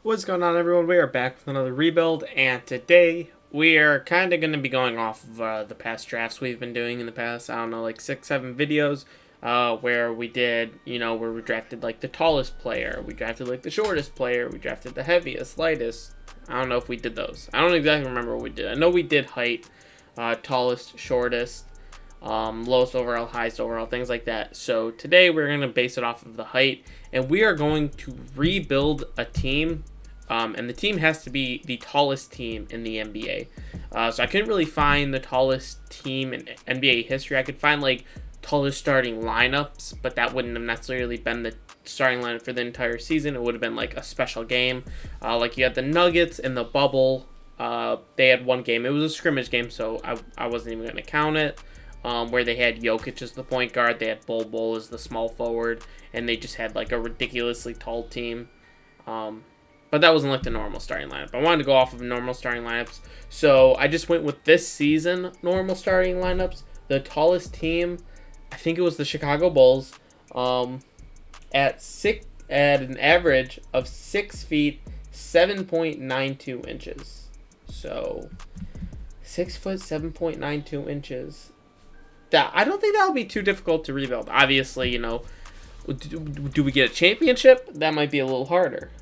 What's going on, everyone? We are back with another rebuild, and today we are kind of going to be going off of the past drafts we've been doing in the past, I don't know, like 6, 7 videos, where we did, where we drafted like the tallest player, we drafted like the shortest player, we drafted the heaviest, lightest. I don't know if we did those. I don't exactly remember what we did. I know we did height, tallest, shortest, lowest overall, highest overall, things like that. So today we're going to base it off of the height, and we are going to rebuild a team. And the team has to be the tallest team in the NBA. So I couldn't really find the tallest team in NBA history. I could find like tallest starting lineups, but that wouldn't have necessarily been the starting lineup for the entire season. It would have been like a special game. Like you had the Nuggets in the bubble. They had one game. It was a scrimmage game, so I wasn't even going to count it. Where they had Jokic as the point guard, they had Bol as the small forward, and they just had like a ridiculously tall team. But that wasn't like the normal starting lineup. I wanted to go off of normal starting lineups, so I just went with this season normal starting lineups. The tallest team, I think it was the Chicago Bulls, at an average of 6 feet 7.92 inches. So 6 foot 7.92 inches. That I don't think that'll be too difficult to rebuild. Obviously, do we get a championship? That might be a little harder.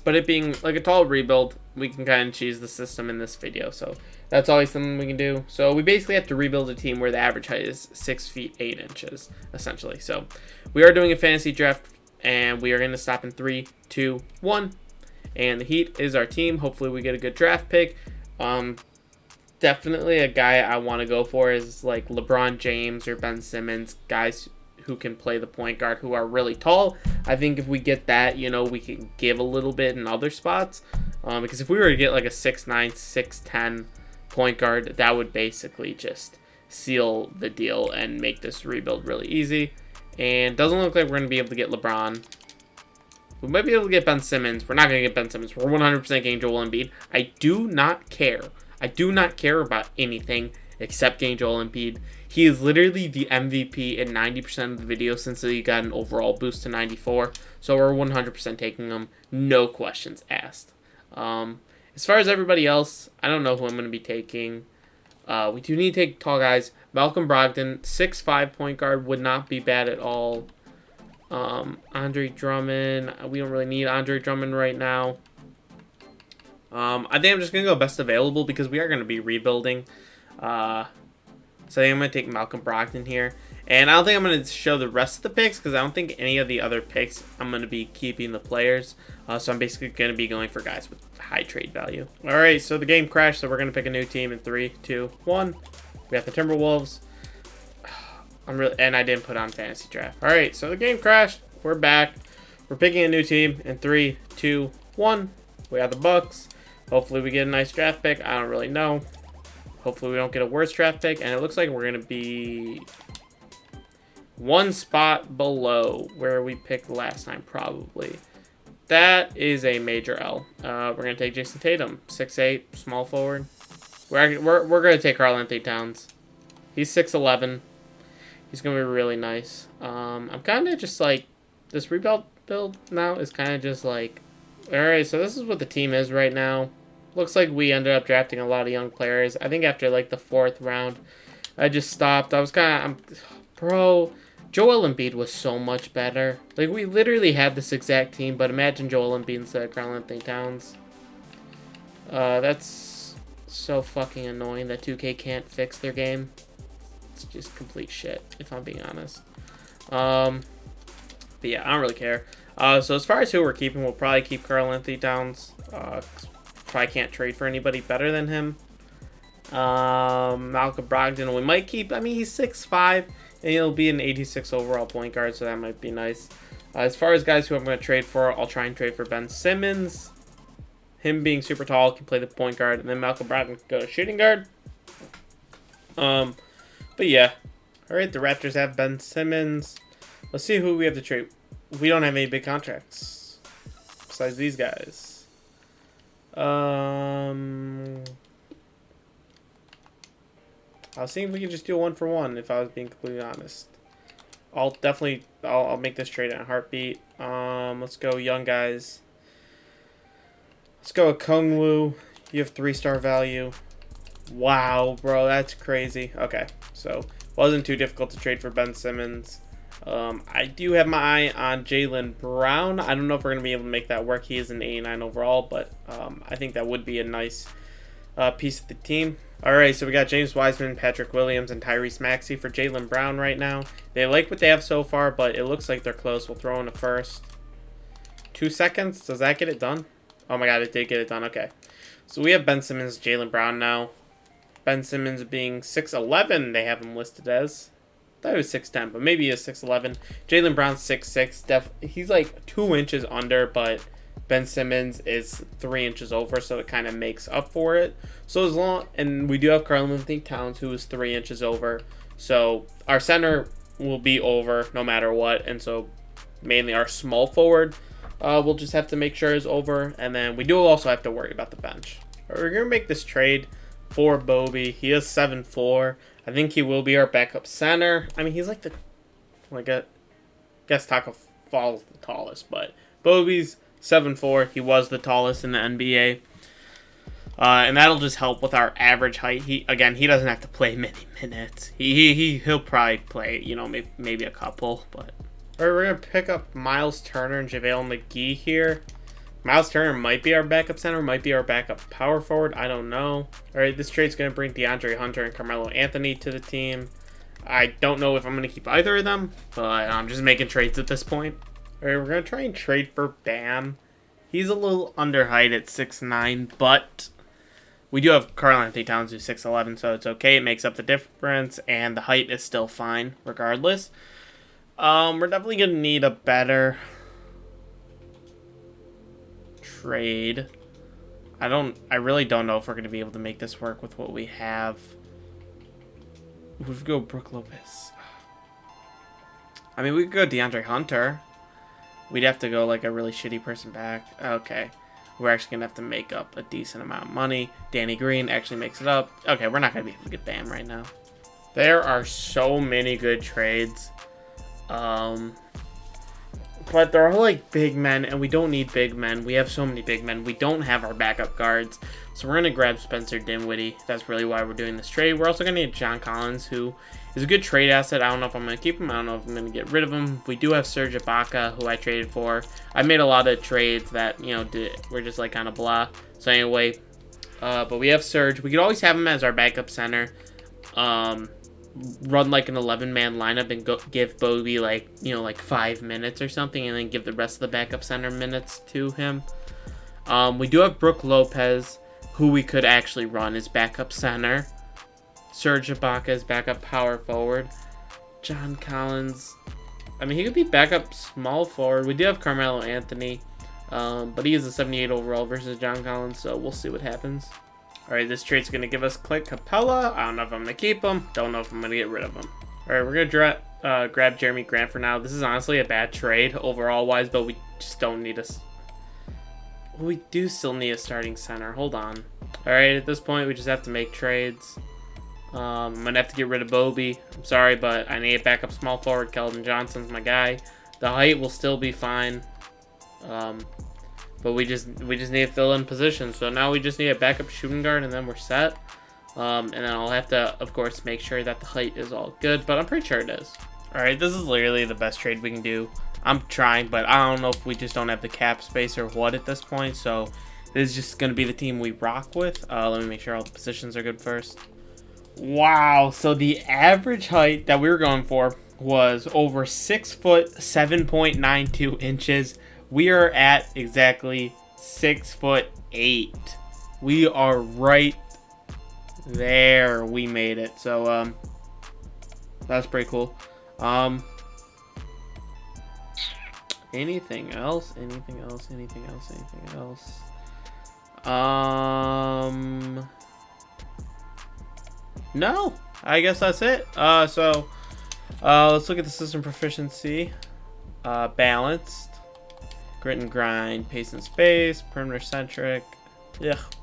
But it being like a tall rebuild, we can kind of choose the system in this video. So that's always something we can do. So we basically have to rebuild a team where the average height is 6 feet 8 inches, essentially. So we are doing a fantasy draft, and we are going to stop in 3, 2, 1. And the Heat is our team. Hopefully we get a good draft pick. Definitely a guy I want to go for is like LeBron James or Ben Simmons, guys who can play the point guard, who are really tall. I think if we get that, we can give a little bit in other spots. Because if we were to get like a 6'9", 6'10" point guard, that would basically just seal the deal and make this rebuild really easy. And doesn't look like we're going to be able to get LeBron. We might be able to get Ben Simmons. We're not going to get Ben Simmons. We're 100% getting Joel Embiid. I do not care. I do not care about anything except getting Joel Embiid. He is literally the MVP in 90% of the videos since he got an overall boost to 94. So we're 100% taking him. No questions asked. As far as everybody else, I don't know who I'm going to be taking. We do need to take tall guys. Malcolm Brogdon, 6'5" point guard, would not be bad at all. Andre Drummond, we don't really need Andre Drummond right now. I think I'm just going to go best available because we are going to be rebuilding. So I think I'm going to take Malcolm Brogdon here. And I don't think I'm going to show the rest of the picks because I don't think any of the other picks I'm going to be keeping the players. So I'm basically going to be going for guys with high trade value. All right, so the game crashed, so we're going to pick a new team in 3, 2, 1. We have the Timberwolves. And I didn't put on fantasy draft. All right, so the game crashed. We're back. We're picking a new team in 3, 2, 1. We have the Bucks. Hopefully we get a nice draft pick. I don't really know. Hopefully we don't get a worse draft pick. And it looks like we're going to be one spot below where we picked last time, probably. That is a major L. We're going to take Jason Tatum, 6'8", small forward. We're going to take Karl-Anthony Towns. He's 6'11". He's going to be really nice. I'm kind of just like, this rebuild build now is kind of just like, alright, so this is what the team is right now. Looks like we ended up drafting a lot of young players. I think after like the 4th round, I just stopped. I was kind of, bro, Joel Embiid was so much better. Like, we literally had this exact team, but imagine Joel Embiid instead of Karl-Anthony Towns. That's so fucking annoying that 2K can't fix their game. It's just complete shit, if I'm being honest. But yeah, I don't really care. So as far as who we're keeping, we'll probably keep Karl-Anthony Towns. Probably can't trade for anybody better than him. Malcolm Brogdon, we might keep. I mean, he's 6'5", and he'll be an 86 overall point guard, so that might be nice. As far as guys who I'm going to trade for, I'll try and trade for Ben Simmons. Him being super tall, can play the point guard, and then Malcolm Brogdon can go to shooting guard. But yeah. Alright, the Raptors have Ben Simmons. Let's see who we have to trade. We don't have any big contracts besides these guys. I'll see if we can just do a 1-for-1 if I was being completely honest. I'll make this trade in a heartbeat. Let's go young guys. Let's go with Kung Wu. You have 3-star value. Wow, bro, that's crazy. Okay, so wasn't too difficult to trade for Ben Simmons. I do have my eye on Jaylen Brown. I don't know if we're going to be able to make that work. He is an 89 overall, but I think that would be a nice piece of the team. All right, so we got James Wiseman, Patrick Williams, and Tyrese Maxey for Jaylen Brown right now. They like what they have so far, but it looks like they're close. We'll throw in a first. 2 seconds. Does that get it done? Oh my god, it did get it done. Okay. So we have Ben Simmons, Jaylen Brown now. Ben Simmons being 6'11", they have him listed as. I thought he was 6'10", but maybe he is 6'11". Jaylen Brown's 6'6". He's like 2 inches under, but Ben Simmons is 3 inches over, so it kind of makes up for it. So as long, and we do have Karl-Anthony Towns, who is 3 inches over. So our center will be over no matter what, and so mainly our small forward we'll just have to make sure is over, and then we do also have to worry about the bench. We're gonna make this trade for Bobby. He is 7'4". I think he will be our backup center. I mean, he's like I guess Taco Fall's the tallest, but Bobby's 7'4". He was the tallest in the NBA. And that'll just help with our average height. He doesn't have to play many minutes. He'll probably play, maybe a couple, but. All right, we're going to pick up Miles Turner and JaVale McGee here. Miles Turner might be our backup center, might be our backup power forward. I don't know. All right, this trade's going to bring DeAndre Hunter and Carmelo Anthony to the team. I don't know if I'm going to keep either of them, but I'm just making trades at this point. All right, we're going to try and trade for Bam. He's a little under height at 6'9", but we do have Karl-Anthony Towns who's 6'11", so it's okay. It makes up the difference, and the height is still fine regardless. We're definitely going to need a better trade. I really don't know if we're going to be able to make this work with what we have. If we go Brook Lopez. I mean, we could go DeAndre Hunter. We'd have to go like a really shitty person back. Okay. We're actually going to have to make up a decent amount of money. Danny Green actually makes it up. Okay, we're not going to be able to get Bam right now. There are so many good trades. But they're all like big men, and we don't need big men. We have so many big men. We don't have our backup guards. So we're going to grab Spencer Dinwiddie. That's really why we're doing this trade. We're also going to need John Collins, who is a good trade asset. I don't know if I'm going to keep him. I don't know if I'm going to get rid of him. We do have Serge Ibaka, who I traded for. I made a lot of trades that, were just like kind of blah. So anyway, but we have Serge. We could always have him as our backup center. Run like an 11-man lineup and give Bobby like 5 minutes or something, and then give the rest of the backup center minutes to him. We do have Brook Lopez, who we could actually run as backup center. Serge Ibaka as backup power forward. John Collins, I mean, he could be backup small forward. We do have Carmelo Anthony, but he is a 78 overall versus John Collins, so we'll see what happens. All right, this trade's going to give us Clint Capella. I don't know if I'm going to keep him. Don't know if I'm going to get rid of him. All right, we're going to grab Jeremy Grant for now. This is honestly a bad trade overall-wise, but we just don't need we do still need a starting center. Hold on. All right, at this point, we just have to make trades. I'm going to have to get rid of Bobby. I'm sorry, but I need a backup small forward. Keldon Johnson's my guy. The height will still be fine. But we just need to fill in positions. So now we just need a backup shooting guard, and then we're set. And then I'll have to, of course, make sure that the height is all good. But I'm pretty sure it is. All right, this is literally the best trade we can do. I'm trying, but I don't know if we just don't have the cap space or what at this point. So this is just going to be the team we rock with. Let me make sure all the positions are good first. Wow. So the average height that we were going for was over 6 foot, 7.92 inches. We are at exactly 6'8". We are right there. We made it. So that's pretty cool. Anything else? No. I guess that's it. So let's look at the system proficiency. Balanced. Grit and grind, pace and space, perimeter-centric,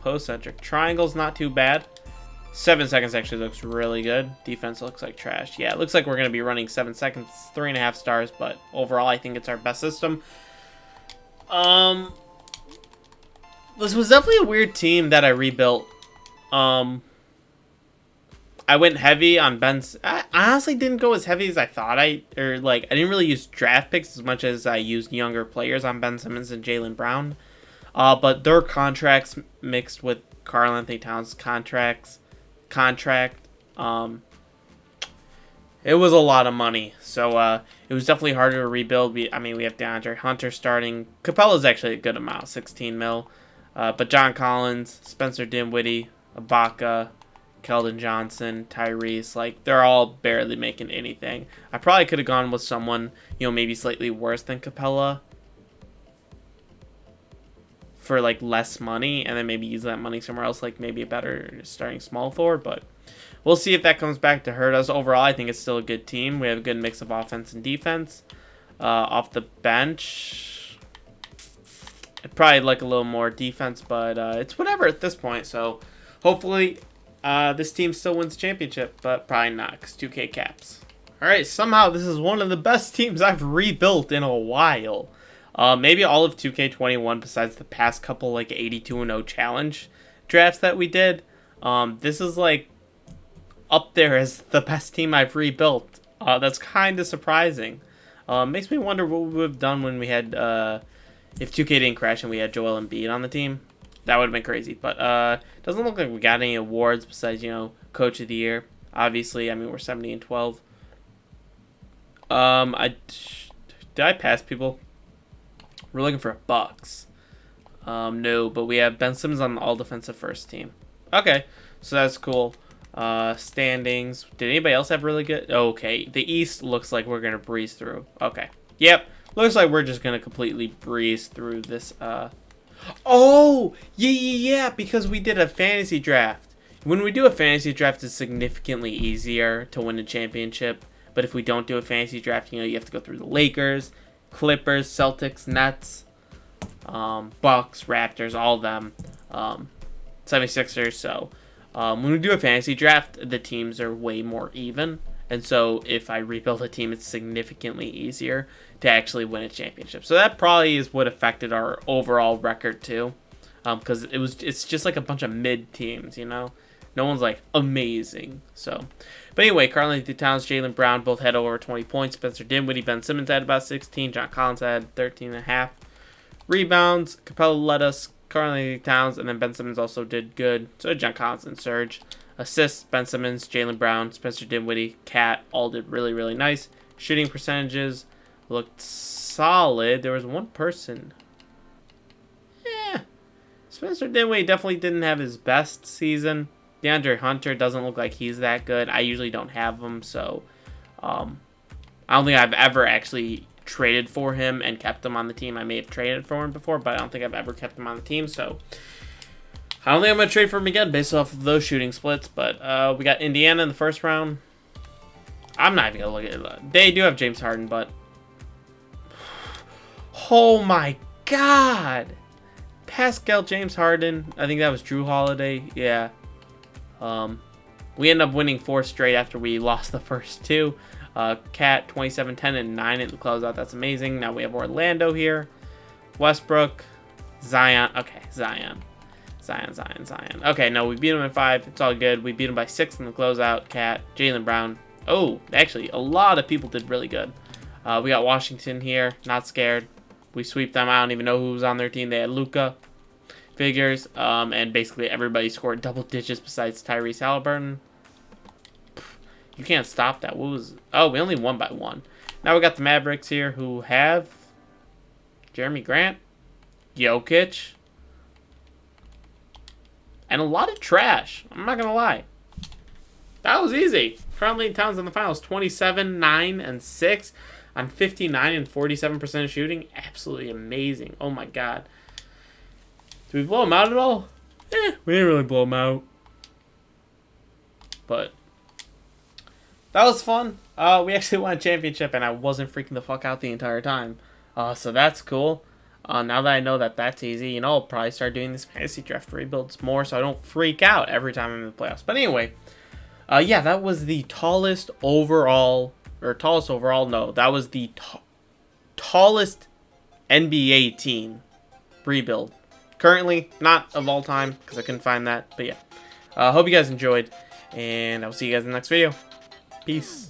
post-centric. Triangle's not too bad. 7 seconds actually looks really good. Defense looks like trash. Yeah, it looks like we're going to be running 7 seconds, 3.5 stars, but overall I think it's our best system. This was definitely a weird team that I rebuilt. I went heavy on Ben's. I honestly didn't go as heavy as I thought I didn't really use draft picks as much as I used younger players on Ben Simmons and Jaylen Brown. But their contracts mixed with Karl Anthony Towns' contract, it was a lot of money. So it was definitely harder to rebuild. We have DeAndre Hunter starting. Capella's actually a good amount, 16 mil. But John Collins, Spencer Dinwiddie, Ibaka, Keldon Johnson, Tyrese, like, they're all barely making anything. I probably could have gone with someone, maybe slightly worse than Capella for, like, less money, and then maybe use that money somewhere else, like maybe a better starting small forward, but we'll see if that comes back to hurt us. Overall, I think it's still a good team. We have a good mix of offense and defense. Off the bench, I'd probably like a little more defense, but it's whatever at this point, so hopefully this team still wins the championship, but probably not because 2K caps. Alright, somehow this is one of the best teams I've rebuilt in a while. Maybe all of 2K21 besides the past couple like 82-0 challenge drafts that we did. This is like up there as the best team I've rebuilt. That's kind of surprising. Makes me wonder what we would have done when we had, if 2K didn't crash and we had Joel Embiid on the team. That would have been crazy, but doesn't look like we got any awards besides, Coach of the Year. Obviously, we're 70-12. Did I pass people? We're looking for Bucks. No, but we have Ben Simmons on the all-defensive first team. Okay, so that's cool. Standings. Did anybody else have really good? Okay, the East looks like we're gonna breeze through. Okay, yep, looks like we're just gonna completely breeze through this. Oh, yeah, because we did a fantasy draft. When we do a fantasy draft, it's significantly easier to win a championship. But if we don't do a fantasy draft, you have to go through the Lakers, Clippers, Celtics, Nets, Bucks, Raptors, all of them, 76ers. So when we do a fantasy draft, the teams are way more even. And so if I rebuild a team, it's significantly easier to actually win a championship. So that probably is what affected our overall record too. Because it's just like a bunch of mid teams, No one's like amazing. So, but anyway, Karl Anthony Towns, Jaylen Brown both had over 20 points. Spencer Dinwiddie, Ben Simmons had about 16. John Collins had 13.5 rebounds. Capella led us. Karl Anthony Towns, and then Ben Simmons also did good. So did John Collins and Serge. Assists, Ben Simmons, Jaylen Brown, Spencer Dinwiddie, Cat, all did really, really nice. Shooting percentages looked solid. There was one person. Spencer Dinwiddie definitely didn't have his best season. DeAndre Hunter doesn't look like he's that good. I usually don't have him, so I don't think I've ever actually traded for him and kept him on the team. I may have traded for him before, but I don't think I've ever kept him on the team, so I don't think I'm going to trade for him again based off of those shooting splits. But we got Indiana in the first round. I'm not even going to look at it. They do have James Harden, but oh my God. Pascal James Harden. I think that was Drew Holiday. Yeah. We ended up winning 4 straight after we lost the first 2. Cat 27, 10, and 9 in the closeout. That's amazing. Now we have Orlando here. Westbrook. Zion. Okay, Zion. Okay, no, we beat him in 5. It's all good. We beat him by 6 in the closeout. Cat. Jaylen Brown. Oh, actually, a lot of people did really good. We got Washington here. Not scared. We sweep them. I don't even know who was on their team. They had Luka. Figures. And basically everybody scored double digits besides Tyrese Halliburton. You can't stop that. What was... Oh, we only won by 1. Now we got the Mavericks here who have Jeremy Grant, Jokic, and a lot of trash. I'm not going to lie. That was easy. Currently, Towns in the finals, 27, 9, and 6 on 59 and 47% shooting. Absolutely amazing. Oh, my God. Did we blow him out at all? We didn't really blow him out. But that was fun. We actually won a championship, and I wasn't freaking the fuck out the entire time. So that's cool. Now that I know that that's easy, I'll probably start doing these fantasy draft rebuilds more so I don't freak out every time I'm in the playoffs. But anyway, yeah, that was the tallest overall, no, that was the tallest NBA team rebuild currently, not of all time, because I couldn't find that. But yeah, hope you guys enjoyed, and I'll see you guys in the next video. Peace.